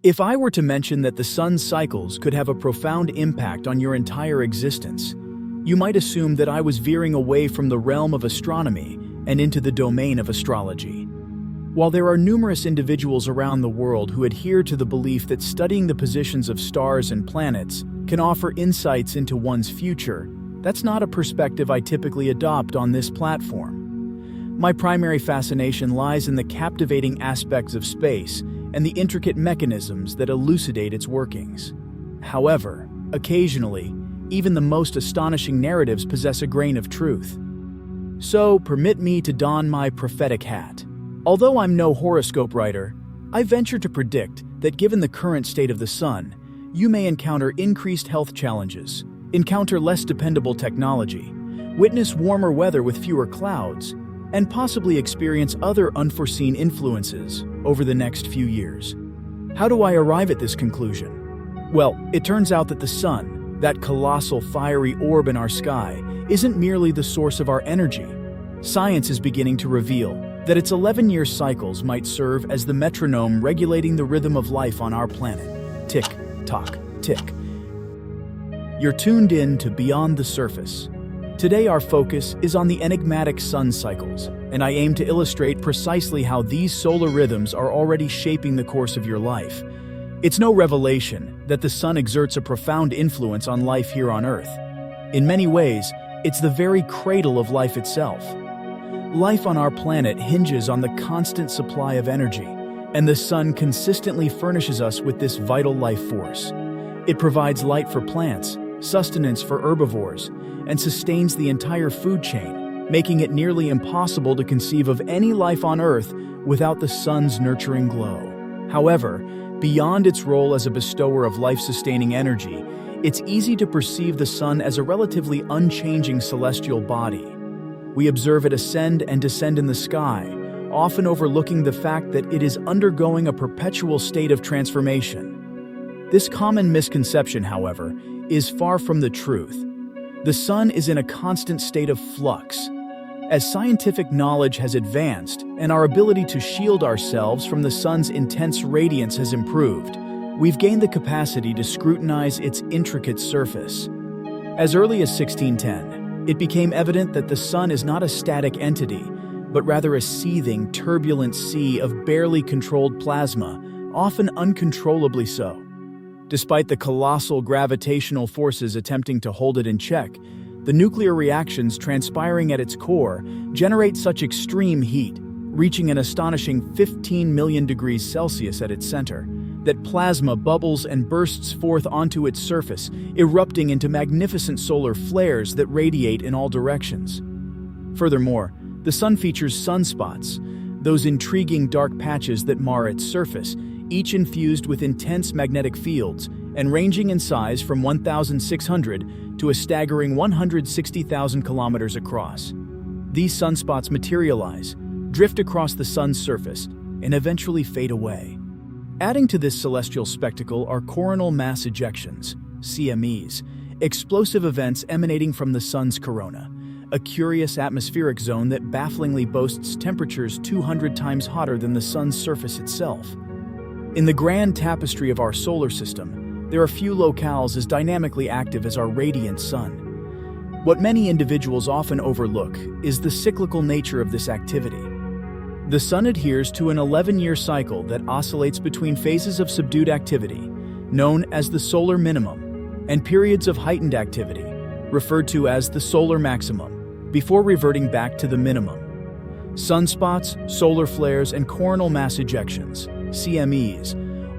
If I were to mention that the sun's cycles could have a profound impact on your entire existence, you might assume that I was veering away from the realm of astronomy and into the domain of astrology. While there are numerous individuals around the world who adhere to the belief that studying the positions of stars and planets can offer insights into one's future, that's not a perspective I typically adopt on this platform. My primary fascination lies in the captivating aspects of space and the intricate mechanisms that elucidate its workings. However, occasionally, even the most astonishing narratives possess a grain of truth. So, permit me to don my prophetic hat. Although I'm no horoscope writer, I venture to predict that given the current state of the sun, you may encounter increased health challenges, encounter less dependable technology, witness warmer weather with fewer clouds, and possibly experience other unforeseen influences over the next few years. How do I arrive at this conclusion? Well, it turns out that the sun, that colossal fiery orb in our sky, isn't merely the source of our energy. Science is beginning to reveal that its 11-year cycles might serve as the metronome regulating the rhythm of life on our planet. Tick, tock, tick. You're tuned in to Beyond the Surface. Today our focus is on the enigmatic sun cycles, and I aim to illustrate precisely how these solar rhythms are already shaping the course of your life. It's no revelation that the sun exerts a profound influence on life here on Earth. In many ways, it's the very cradle of life itself. Life on our planet hinges on the constant supply of energy, and the sun consistently furnishes us with this vital life force. It provides light for plants, sustenance for herbivores, and sustains the entire food chain, making it nearly impossible to conceive of any life on Earth without the sun's nurturing glow. However, beyond its role as a bestower of life-sustaining energy, it's easy to perceive the sun as a relatively unchanging celestial body. We observe it ascend and descend in the sky, often overlooking the fact that it is undergoing a perpetual state of transformation. This common misconception, however, is far from the truth. The sun is in a constant state of flux. As scientific knowledge has advanced and our ability to shield ourselves from the sun's intense radiance has improved, we've gained the capacity to scrutinize its intricate surface. As early as 1610, it became evident that the sun is not a static entity, but rather a seething, turbulent sea of barely controlled plasma, often uncontrollably so. Despite the colossal gravitational forces attempting to hold it in check, the nuclear reactions transpiring at its core generate such extreme heat, reaching an astonishing 15 million degrees Celsius at its center, that plasma bubbles and bursts forth onto its surface, erupting into magnificent solar flares that radiate in all directions. Furthermore, the sun features sunspots, those intriguing dark patches that mar its surface, each infused with intense magnetic fields and ranging in size from 1,600 to a staggering 160,000 kilometers across. These sunspots materialize, drift across the sun's surface, and eventually fade away. Adding to this celestial spectacle are coronal mass ejections, CMEs, explosive events emanating from the sun's corona, a curious atmospheric zone that bafflingly boasts temperatures 200 times hotter than the sun's surface itself. In the grand tapestry of our solar system, there are few locales as dynamically active as our radiant sun. What many individuals often overlook is the cyclical nature of this activity. The sun adheres to an 11-year cycle that oscillates between phases of subdued activity, known as the solar minimum, and periods of heightened activity, referred to as the solar maximum, before reverting back to the minimum. Sunspots, solar flares, and coronal mass ejections, CMEs,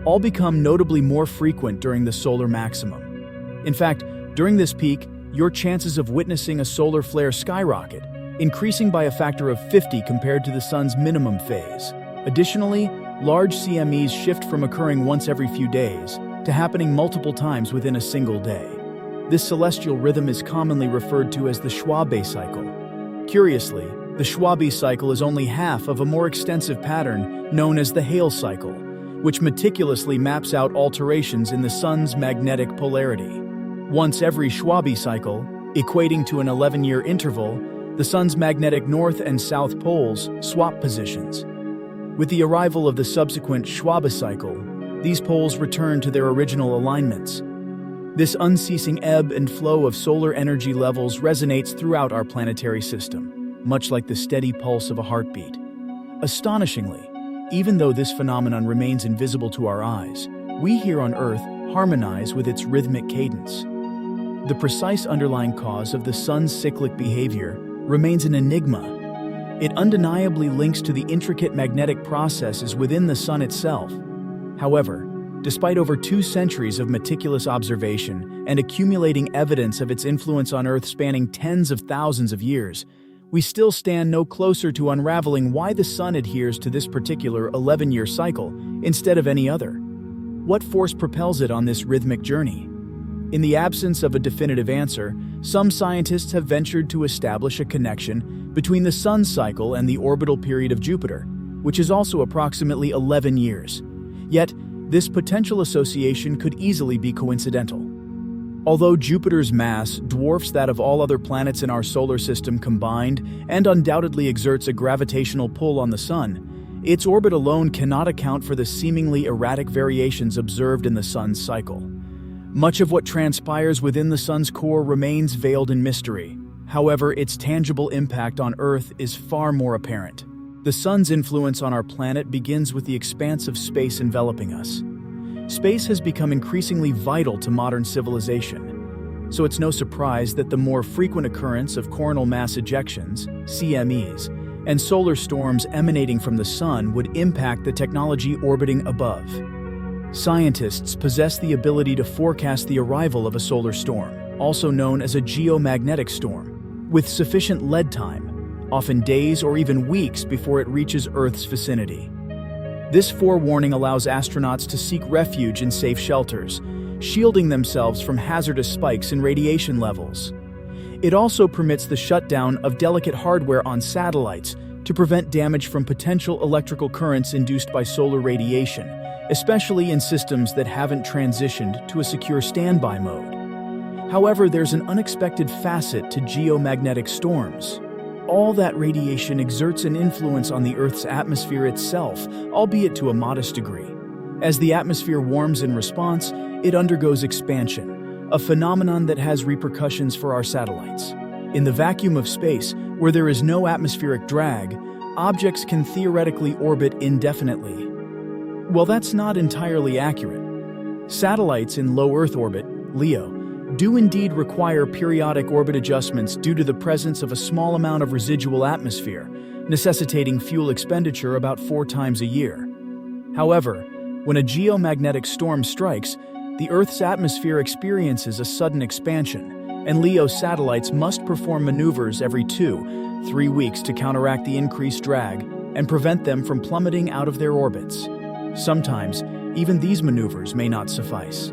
all become notably more frequent during the solar maximum. In fact, during this peak, your chances of witnessing a solar flare skyrocket, increasing by a factor of 50 compared to the sun's minimum phase. Additionally, large CMEs shift from occurring once every few days to happening multiple times within a single day. This celestial rhythm is commonly referred to as the Schwabe cycle. Curiously, the Schwabe cycle is only half of a more extensive pattern known as the Hale cycle, which meticulously maps out alterations in the sun's magnetic polarity. Once every Schwabe cycle, equating to an 11-year interval, the sun's magnetic north and south poles swap positions. With the arrival of the subsequent Schwabe cycle, these poles return to their original alignments. This unceasing ebb and flow of solar energy levels resonates throughout our planetary system, much like the steady pulse of a heartbeat. Astonishingly, even though this phenomenon remains invisible to our eyes, we here on Earth harmonize with its rhythmic cadence. The precise underlying cause of the sun's cyclic behavior remains an enigma. It undeniably links to the intricate magnetic processes within the sun itself. However, despite over 2 centuries of meticulous observation and accumulating evidence of its influence on Earth spanning tens of thousands of years, we still stand no closer to unraveling why the sun adheres to this particular 11-year cycle instead of any other. What force propels it on this rhythmic journey? In the absence of a definitive answer, some scientists have ventured to establish a connection between the sun's cycle and the orbital period of Jupiter, which is also approximately 11 years. Yet, this potential association could easily be coincidental. Although Jupiter's mass dwarfs that of all other planets in our solar system combined and undoubtedly exerts a gravitational pull on the sun, its orbit alone cannot account for the seemingly erratic variations observed in the sun's cycle. Much of what transpires within the sun's core remains veiled in mystery. However, its tangible impact on Earth is far more apparent. The sun's influence on our planet begins with the expanse of space enveloping us. Space has become increasingly vital to modern civilization, so it's no surprise that the more frequent occurrence of coronal mass ejections, CMEs, and solar storms emanating from the sun would impact the technology orbiting above. Scientists possess the ability to forecast the arrival of a solar storm, also known as a geomagnetic storm, with sufficient lead time, often days or even weeks before it reaches Earth's vicinity. This forewarning allows astronauts to seek refuge in safe shelters, shielding themselves from hazardous spikes in radiation levels. It also permits the shutdown of delicate hardware on satellites to prevent damage from potential electrical currents induced by solar radiation, especially in systems that haven't transitioned to a secure standby mode. However, there's an unexpected facet to geomagnetic storms. All that radiation exerts an influence on the Earth's atmosphere itself, albeit to a modest degree. As the atmosphere warms in response, it undergoes expansion, a phenomenon that has repercussions for our satellites. In the vacuum of space, where there is no atmospheric drag, objects can theoretically orbit indefinitely. Well, that's not entirely accurate. Satellites in low Earth orbit, LEO, do indeed require periodic orbit adjustments due to the presence of a small amount of residual atmosphere, necessitating fuel expenditure about 4 times a year. However, when a geomagnetic storm strikes, the Earth's atmosphere experiences a sudden expansion, and LEO satellites must perform maneuvers every 2-3 weeks to counteract the increased drag and prevent them from plummeting out of their orbits. Sometimes, even these maneuvers may not suffice.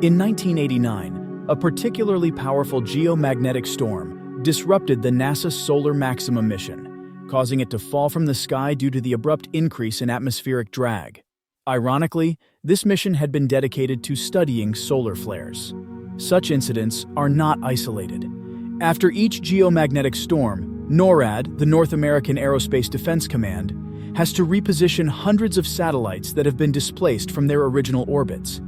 In 1989, a particularly powerful geomagnetic storm disrupted the NASA Solar Maximum mission, causing it to fall from the sky due to the abrupt increase in atmospheric drag. Ironically, this mission had been dedicated to studying solar flares. Such incidents are not isolated. After each geomagnetic storm, NORAD, the North American Aerospace Defense Command, has to reposition hundreds of satellites that have been displaced from their original orbits.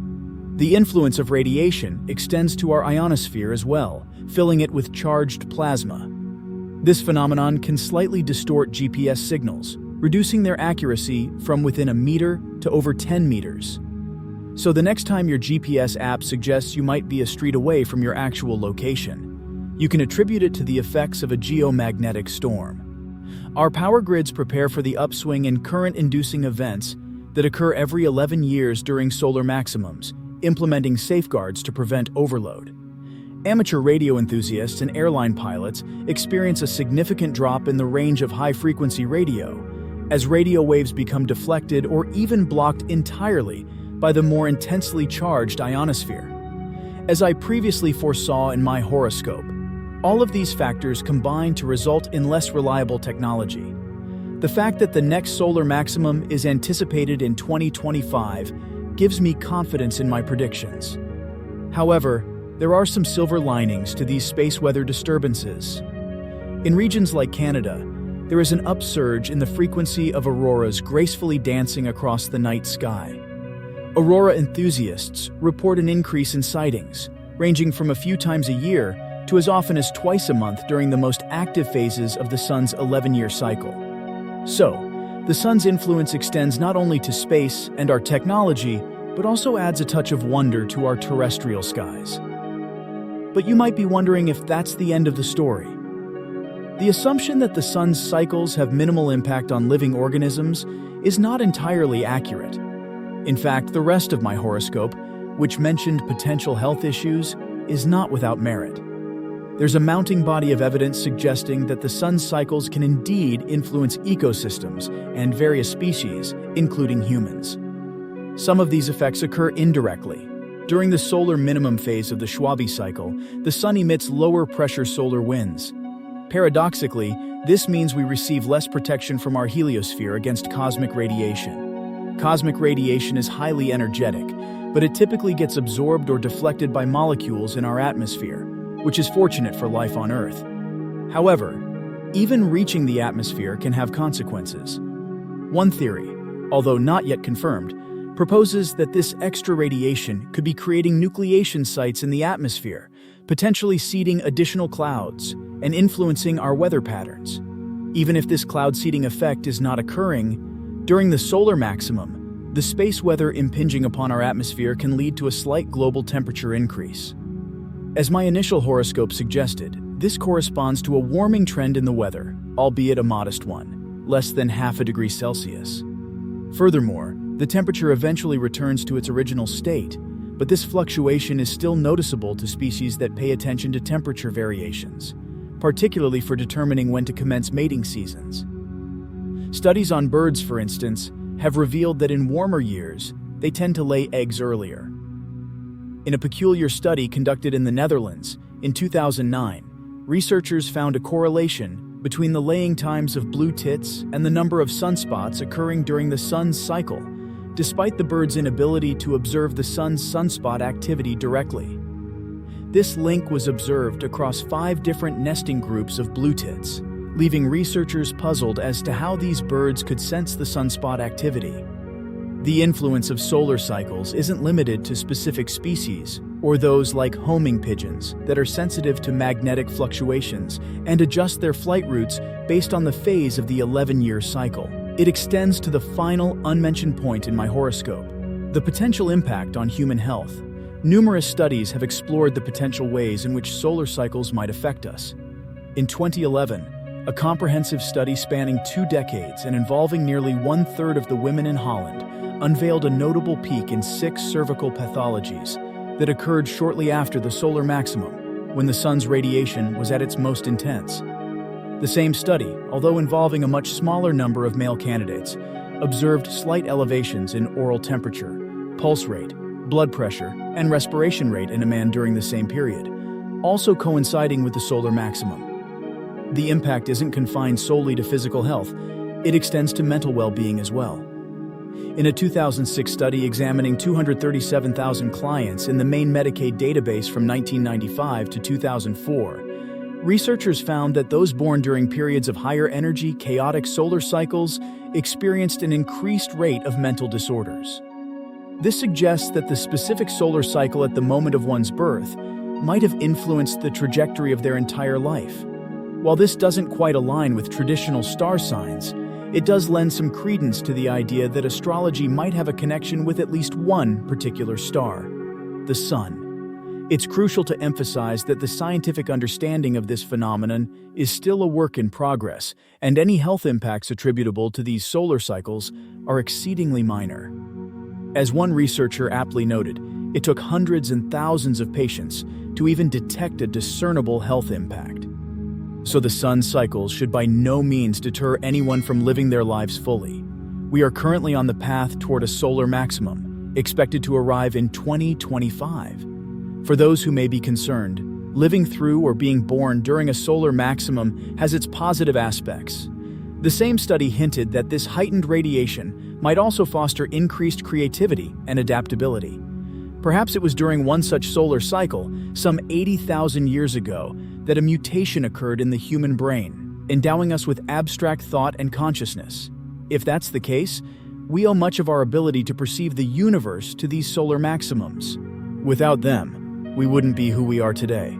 The influence of radiation extends to our ionosphere as well, filling it with charged plasma. This phenomenon can slightly distort GPS signals, reducing their accuracy from within a meter to over 10 meters. So the next time your GPS app suggests you might be a street away from your actual location, you can attribute it to the effects of a geomagnetic storm. Our power grids prepare for the upswing in current-inducing events that occur every 11 years during solar maximums, implementing safeguards to prevent overload. Amateur radio enthusiasts and airline pilots experience a significant drop in the range of high-frequency radio, as radio waves become deflected or even blocked entirely by the more intensely charged ionosphere. As I previously foresaw in my horoscope, all of these factors combine to result in less reliable technology. The fact that the next solar maximum is anticipated in 2025 gives me confidence in my predictions. However, there are some silver linings to these space weather disturbances. In regions like Canada, there is an upsurge in the frequency of auroras gracefully dancing across the night sky. Aurora enthusiasts report an increase in sightings, ranging from a few times a year to as often as twice a month during the most active phases of the sun's 11-year cycle. So, the sun's influence extends not only to space and our technology, but also adds a touch of wonder to our terrestrial skies. But you might be wondering if that's the end of the story. The assumption that the sun's cycles have minimal impact on living organisms is not entirely accurate. In fact, the rest of my horoscope, which mentioned potential health issues, is not without merit. There's a mounting body of evidence suggesting that the sun's cycles can indeed influence ecosystems and various species, including humans. Some of these effects occur indirectly. During the solar minimum phase of the Schwabe cycle, the sun emits lower pressure solar winds. Paradoxically, this means we receive less protection from our heliosphere against cosmic radiation. Cosmic radiation is highly energetic, but it typically gets absorbed or deflected by molecules in our atmosphere, which is fortunate for life on Earth. However, even reaching the atmosphere can have consequences. One theory, although not yet confirmed, proposes that this extra radiation could be creating nucleation sites in the atmosphere, potentially seeding additional clouds and influencing our weather patterns. Even if this cloud seeding effect is not occurring, during the solar maximum, the space weather impinging upon our atmosphere can lead to a slight global temperature increase. As my initial horoscope suggested, this corresponds to a warming trend in the weather, albeit a modest one, less than half a degree Celsius. Furthermore, the temperature eventually returns to its original state, but this fluctuation is still noticeable to species that pay attention to temperature variations, particularly for determining when to commence mating seasons. Studies on birds, for instance, have revealed that in warmer years, they tend to lay eggs earlier. In a peculiar study conducted in the Netherlands, in 2009, researchers found a correlation between the laying times of blue tits and the number of sunspots occurring during the sun's cycle, despite the bird's inability to observe the sun's sunspot activity directly. This link was observed across 5 different nesting groups of blue tits, leaving researchers puzzled as to how these birds could sense the sunspot activity. The influence of solar cycles isn't limited to specific species, or those like homing pigeons that are sensitive to magnetic fluctuations and adjust their flight routes based on the phase of the 11-year cycle. It extends to the final unmentioned point in my horoscope, the potential impact on human health. Numerous studies have explored the potential ways in which solar cycles might affect us. In 2011, a comprehensive study spanning 2 decades and involving nearly 1/3 of the women in Holland unveiled a notable peak in 6 cervical pathologies that occurred shortly after the solar maximum, when the sun's radiation was at its most intense. The same study, although involving a much smaller number of male candidates, observed slight elevations in oral temperature, pulse rate, blood pressure, and respiration rate in a man during the same period, also coinciding with the solar maximum. The impact isn't confined solely to physical health, it extends to mental well-being as well. In a 2006 study examining 237,000 clients in the main Medicaid database from 1995 to 2004, researchers found that those born during periods of higher energy, chaotic solar cycles experienced an increased rate of mental disorders. This suggests that the specific solar cycle at the moment of one's birth might have influenced the trajectory of their entire life. While this doesn't quite align with traditional star signs, it does lend some credence to the idea that astrology might have a connection with at least one particular star, the sun. It's crucial to emphasize that the scientific understanding of this phenomenon is still a work in progress, and any health impacts attributable to these solar cycles are exceedingly minor. As one researcher aptly noted, it took hundreds and thousands of patients to even detect a discernible health impact. So the sun's cycles should by no means deter anyone from living their lives fully. We are currently on the path toward a solar maximum, expected to arrive in 2025. For those who may be concerned, living through or being born during a solar maximum has its positive aspects. The same study hinted that this heightened radiation might also foster increased creativity and adaptability. Perhaps it was during one such solar cycle, some 80,000 years ago, that a mutation occurred in the human brain, endowing us with abstract thought and consciousness. If that's the case, we owe much of our ability to perceive the universe to these solar maximums. Without them, we wouldn't be who we are today.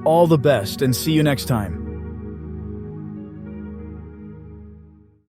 All the best, and see you next time.